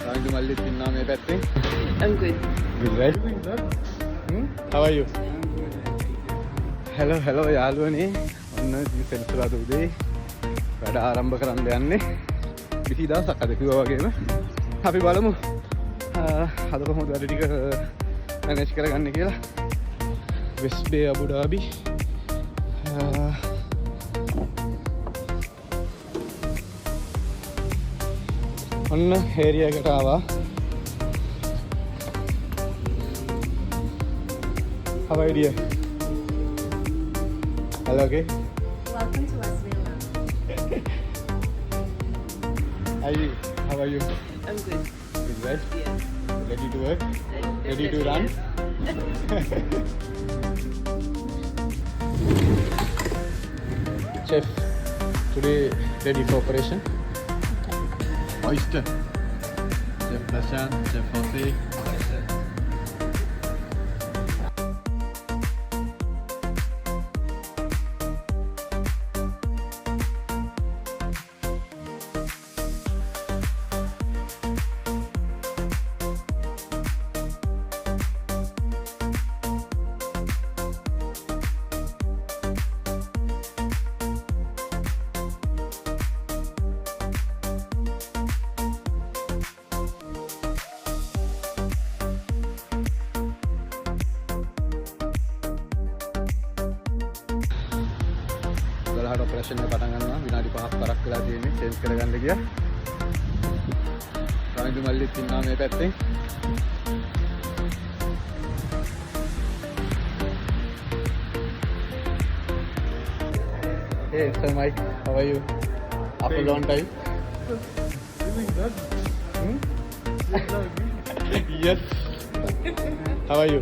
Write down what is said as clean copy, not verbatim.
රාජු මල්ලිත් ඉන්නවා මේ පැත්තේ. I'm good. Good, right? How are you? Hello යාළුවනේ. ඔන්න සෙනසුරාදා උදේ වැඩ ආරම්භ කරන්න යන්නේ. කිසි දවසක් අද කිව්වා වගේම අපි බලමු අද කොහොමද වැඩ ටික මැනේජ් කරගන්නේ කියලා. වෙස්ට් බේ අබු ඩාබි ඔන්න ඒරියා එකට ආවා. How are you? Hello, okay? Welcome to West Villa. Hi, how are you? I'm good. Good, right? Yeah. Ready to work? Ready to run? Chef, today ready for operation? Oyster. Chef Prashant, Chef Jose. Operation එක පටන් ගන්නවා. විනාඩි 5ක් තරක් වෙලා තියෙන්නේ change කරගන්න ගියා. රාජු මල්ලිත් ඉන්නවා මේ පැත්තේ. Hey, Sir Mike, how are you? After a long time. Yes. How are you?